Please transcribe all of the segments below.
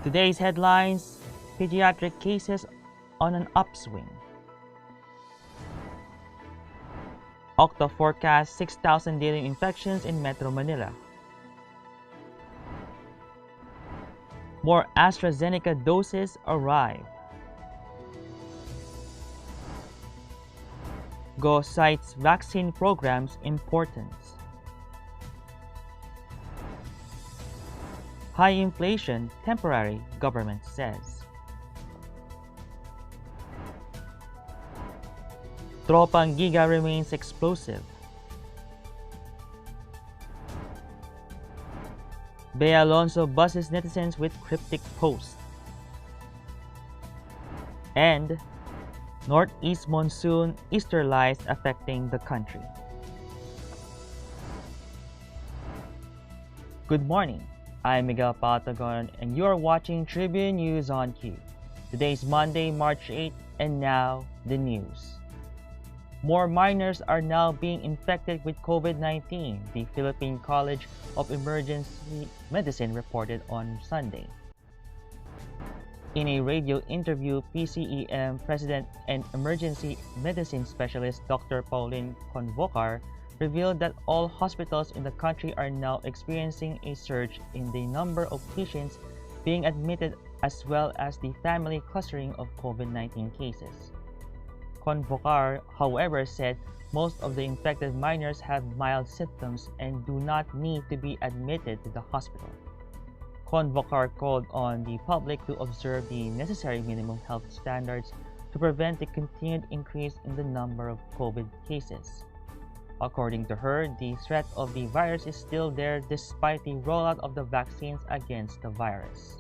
Today's headlines: pediatric cases on an upswing. OCTA forecasts 6,000 daily infections in Metro Manila. More AstraZeneca doses arrive. GO cites vaccine program's importance. High inflation temporary, government says. Tropang Giga remains explosive. Bea Alonzo buzzes netizens with cryptic posts. And Northeast Monsoon Easterlies affecting the country. Good morning, I'm Miguel Patagon and you're watching Tribune News on Q. Today's Monday, March 8, and now the news. More minors are now being infected with COVID-19, the Philippine College of Emergency Medicine reported on Sunday. In a radio interview, PCEM President and Emergency Medicine Specialist Dr. Pauline Convocar revealed that all hospitals in the country are now experiencing a surge in the number of patients being admitted as well as the family clustering of COVID-19 cases. Convocar, however, said most of the infected minors have mild symptoms and do not need to be admitted to the hospital. Convocar called on the public to observe the necessary minimum health standards to prevent the continued increase in the number of COVID cases. According to her, the threat of the virus is still there despite the rollout of the vaccines against the virus.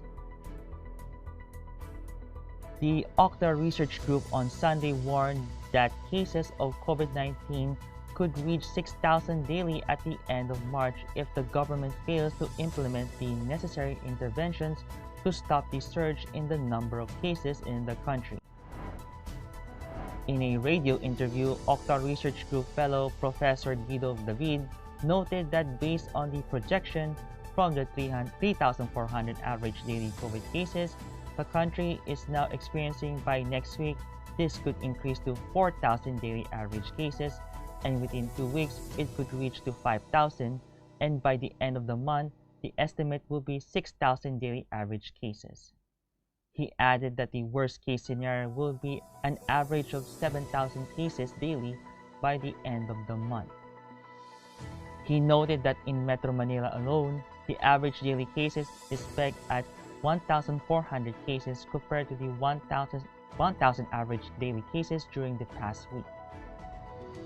The OCTA research group on Sunday warned that cases of COVID-19 could reach 6,000 daily at the end of March if the government fails to implement the necessary interventions to stop the surge in the number of cases in the country. In a radio interview, OCTA Research Group fellow Professor Guido David noted that based on the projection from the 3,400 average daily COVID cases the country is now experiencing, by next week, this could increase to 4,000 daily average cases, and within 2 weeks, it could reach to 5,000, and by the end of the month, the estimate will be 6,000 daily average cases. He added that the worst-case scenario will be an average of 7,000 cases daily by the end of the month. He noted that in Metro Manila alone, the average daily cases is pegged at 1,400 cases compared to the 1,000 average daily cases during the past week.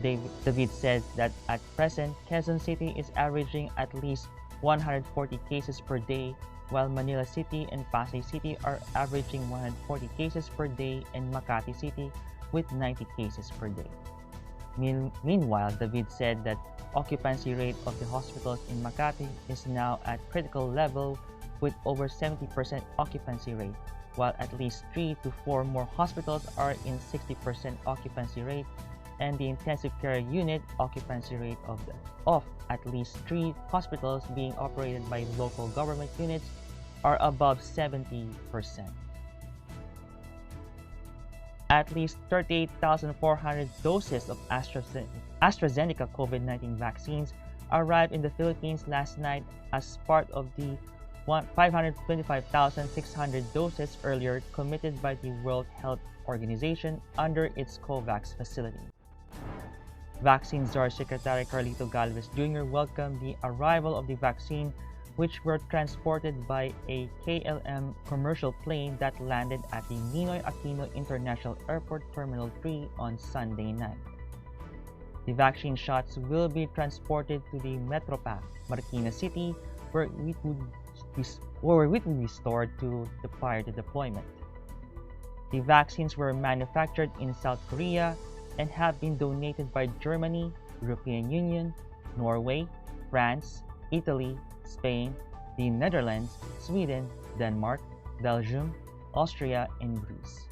David said that at present, Quezon City is averaging at least 140 cases per day, while Manila City and Pasay City are averaging 140 cases per day, and Makati City with 90 cases per day. Meanwhile, David said that occupancy rate of the hospitals in Makati is now at critical level with over 70% occupancy rate, while at least 3 to 4 more hospitals are in 60% occupancy rate, and the intensive care unit occupancy rate of at least 3 hospitals being operated by local government units are above 70%. At least 38,400 doses of AstraZeneca COVID-19 vaccines arrived in the Philippines last night as part of the 525,600 doses earlier committed by the World Health Organization under its COVAX facility. Vaccine Czar Secretary Carlito Galvez Jr. welcomed the arrival of the vaccine, which were transported by a KLM commercial plane that landed at the Ninoy Aquino International Airport Terminal 3 on Sunday night. The vaccine shots will be transported to the Metropac, Marikina City, where it will be stored prior to deployment. The vaccines were manufactured in South Korea and have been donated by Germany, European Union, Norway, France, Italy, Spain, the Netherlands, Sweden, Denmark, Belgium, Austria, and Greece.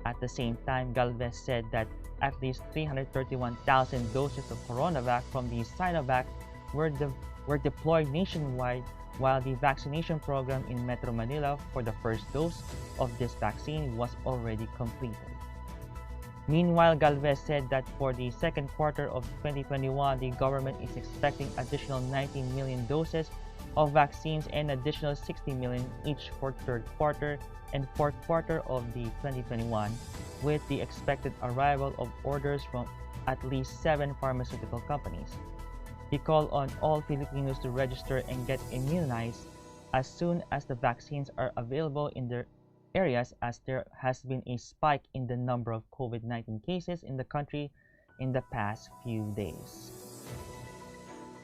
At the same time, Galvez said that at least 331,000 doses of CoronaVac from the Sinovac were deployed nationwide while the vaccination program in Metro Manila for the first dose of this vaccine was already completed. Meanwhile, Galvez said that for the second quarter of 2021, the government is expecting additional 19 million doses of vaccines and additional 60 million each for third quarter and fourth quarter of the 2021, with the expected arrival of orders from at least 7 pharmaceutical companies. He called on all Filipinos to register and get immunized as soon as the vaccines are available in their areas, as there has been a spike in the number of COVID-19 cases in the country in the past few days.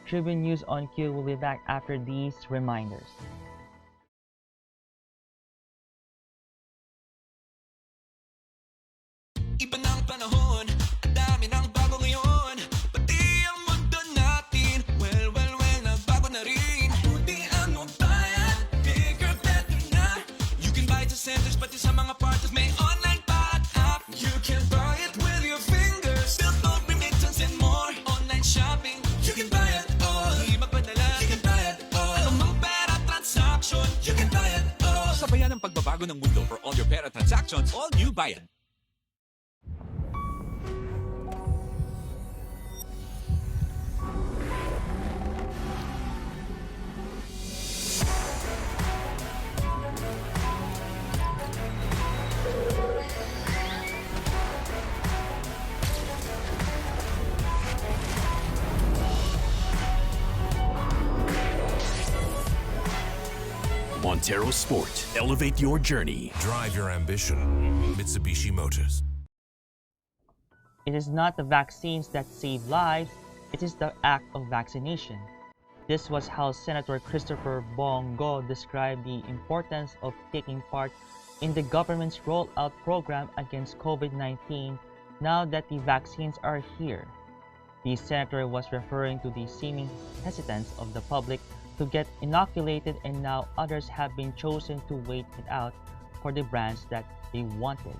Tribune News on Q will be back after these reminders. Iba ng panahon, dami ng bago ngayon. Pati ang mundo natin, well, nagbago na rin. Buti ang magbayan, bigger, better na. You can buy it to centers, pati sa mga parties may online pa at app. You can buy it with your fingers, still don't remittance and more. Online shopping, you can buy it all. Di magpadala, you can buy it all. Anumang pera transaction, you can buy it all. Sabayan ang pagbabago ng mundo for all your pera transactions, all new Bayan. Montero Sport. Elevate your journey. Drive your ambition. Mitsubishi Motors. It is not the vaccines that save lives, it is the act of vaccination. This was how Senator Christopher Bongo described the importance of taking part in the government's rollout program against COVID-19 now that the vaccines are here. The senator was referring to the seeming hesitance of the public to get inoculated, and now others have been chosen to wait it out for the brands that they wanted.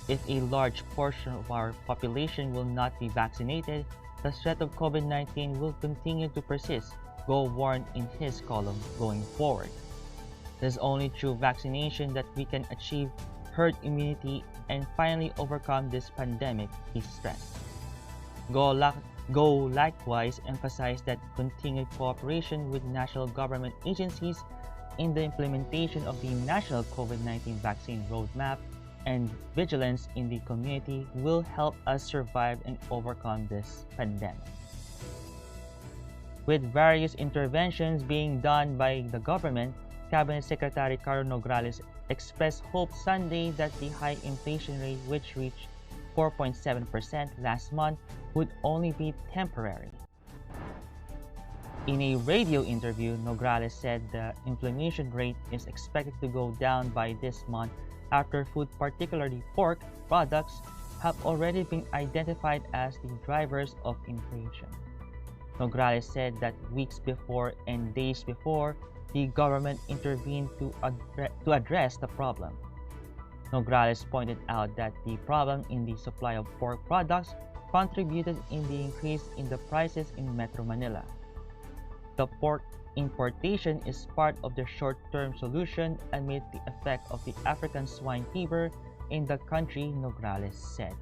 If a large portion of our population will not be vaccinated, the threat of COVID-19 will continue to persist, Go warned in his column going forward. It is only through vaccination that we can achieve herd immunity and finally overcome this pandemic, he stressed. Go likewise emphasized that continued cooperation with national government agencies in the implementation of the national COVID-19 vaccine roadmap and vigilance in the community will help us survive and overcome this pandemic. With various interventions being done by the government, Cabinet Secretary Caro Nograles expressed hope Sunday that the high inflation rate, which reached 4.7% last month, would only be temporary. In a radio interview, Nograles said the inflation rate is expected to go down by this month after food, particularly pork products, have already been identified as the drivers of inflation. Nograles said that weeks before and days before, the government intervened to address the problem. Nograles pointed out that the problem in the supply of pork products contributed in the increase in the prices in Metro Manila. The pork importation is part of the short-term solution amid the effect of the African swine fever in the country, Nograles said.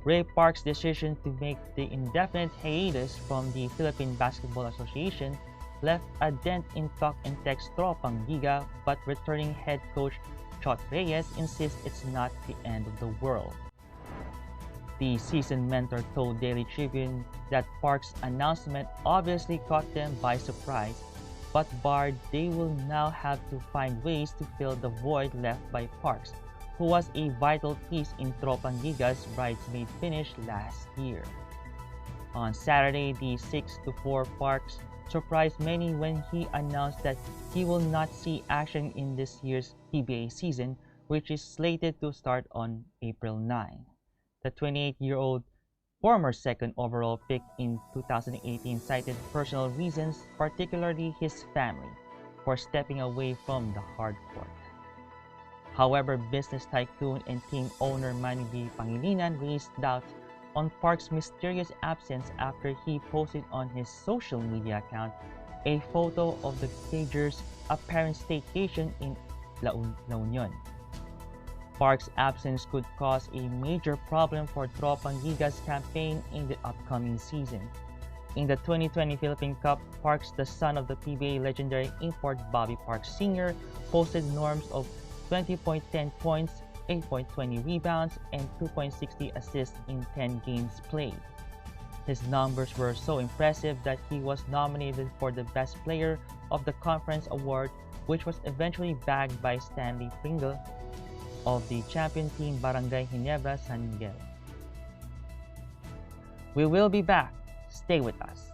Ray Park's decision to make the indefinite hiatus from the Philippine Basketball Association left a dent in talk and text Tropang Giga, but returning head coach Chot Reyes insists it's not the end of the world. The seasoned mentor told Daily Tribune that Park's announcement obviously caught them by surprise, but barred they will now have to find ways to fill the void left by Parks, who was a vital piece in Tropang Giga's bridesmaid finish last year. On Saturday, the 6-4 Parks surprised many when he announced that he will not see action in this year's PBA season, which is slated to start on April 9. The 28-year-old former second overall pick in 2018 cited personal reasons, particularly his family, for stepping away from the hard court. However, business tycoon and team owner Manny B. Pangilinan raised doubts on Park's mysterious absence after he posted on his social media account a photo of the Cagers' apparent staycation in La Union. Park's absence could cause a major problem for Tropang Giga's campaign in the upcoming season. In the 2020 Philippine Cup, Parks, the son of the PBA legendary import Bobby Parks Sr., posted norms of 20.10 points, 8.20 rebounds, and 2.60 assists in 10 games played. His numbers were so impressive that he was nominated for the Best Player of the Conference Award, which was eventually bagged by Stanley Pringle of the champion team Barangay Ginebra San Miguel. We will be back. Stay with us.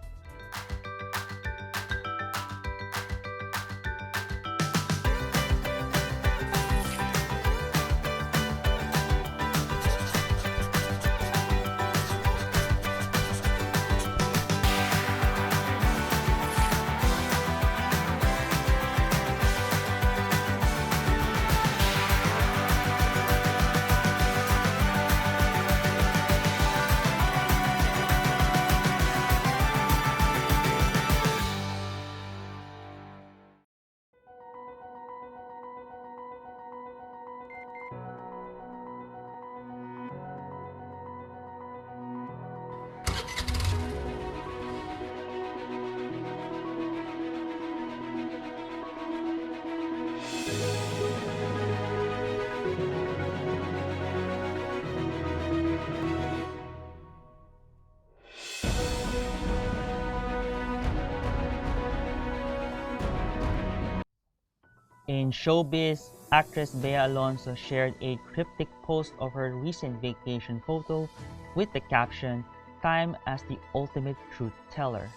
In showbiz, actress Bea Alonzo shared a cryptic post of her recent vacation photo with the caption, "Time as the ultimate truth teller."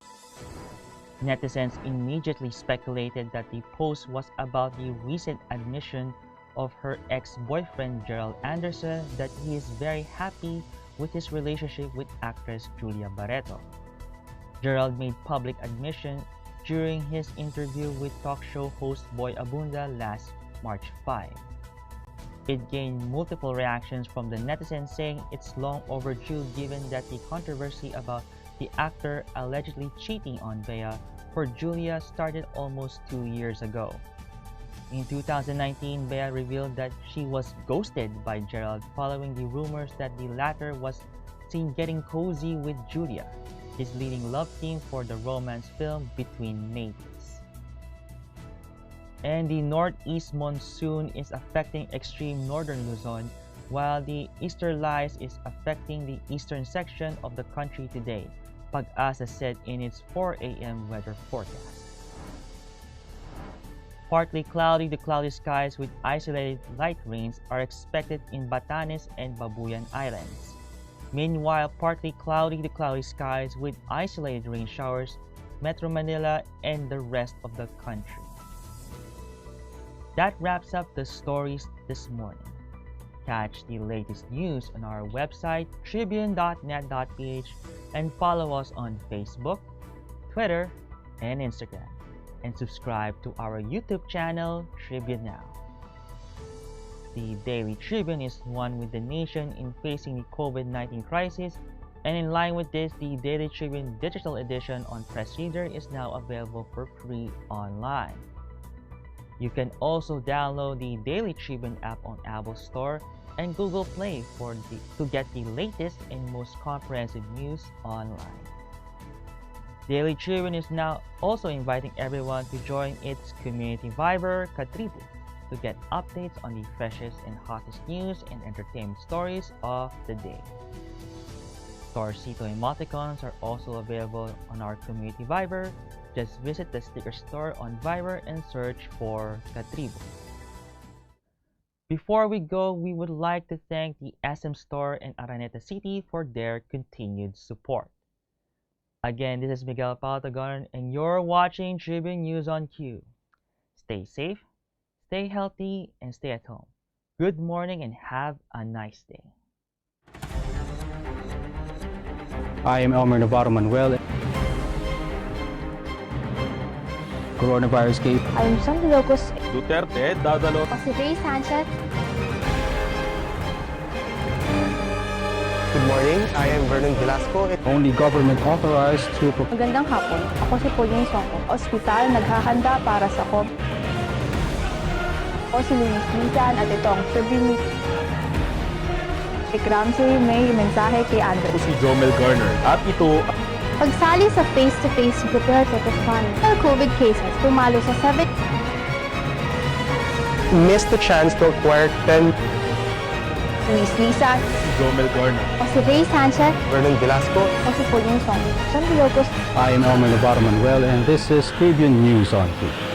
Netizens immediately speculated that the post was about the recent admission of her ex-boyfriend Gerald Anderson that he is very happy with his relationship with actress Julia Barreto. Gerald made public admission during his interview with talk show host Boy Abunda last March 5. It gained multiple reactions from the netizens saying it's long overdue given that the controversy about the actor allegedly cheating on Bea for Julia started almost 2 years ago. In 2019, Bea revealed that she was ghosted by Gerald following the rumors that the latter was seen getting cozy with Julia, his leading love team for the romance film Between Maybes. And the northeast monsoon is affecting extreme northern Luzon, while the Easterlies is affecting the eastern section of the country today, Pag-asa said in its 4 a.m. weather forecast. Partly cloudy to cloudy skies with isolated light rains are expected in Batanes and Babuyan Islands. Meanwhile, partly cloudy to cloudy skies with isolated rain showers, Metro Manila and the rest of the country. That wraps up the stories this morning. Catch the latest news on our website, tribune.net.ph, and follow us on Facebook, Twitter, and Instagram. And subscribe to our YouTube channel, Tribune Now. The Daily Tribune is one with the nation in facing the COVID-19 crisis, and in line with this, the Daily Tribune digital edition on Press Reader is now available for free online. You can also download the Daily Tribune app on Apple Store and Google Play to get the latest and most comprehensive news online. Daily Tribune is now also inviting everyone to join its community Viber, Katribu, to get updates on the freshest and hottest news and entertainment stories of the day. Torcito emoticons are also available on our community Viber. Just visit the sticker store on Viber and search for Katribu. Before we go, we would like to thank the SM Store in Araneta City for their continued support. Again, this is Miguel Paltagon, and you're watching Tribune News on Q. Stay safe, stay healthy, and stay at home. Good morning and have a nice day. I am Elmer Navarro Manuel. Coronavirus case. I am San Locos. Duterte, dadalo. Si Ray Sanchez. Good morning, I am Vernon Velasco. Only government authorized to Magandang hapon. Ako si Pauline Songko. Ospital naghahanda para sa COVID. Ako si Luis Lisan at ito ang tribute. Si Ramsey may mensahe kay Andrew. Si Jomel Garner. At ito, Pagsali sa face-to-face prepare to fund. COVID cases tumalo sa 7. Missed the chance to acquire 10. Luis Lisan. si Jomel Garner. Ako si Ray Sanchez. Vernon Velasco. Ako si Pauline Songko. San Diego. I am Elmer Navarro Manuel and this is Tribune News on 2.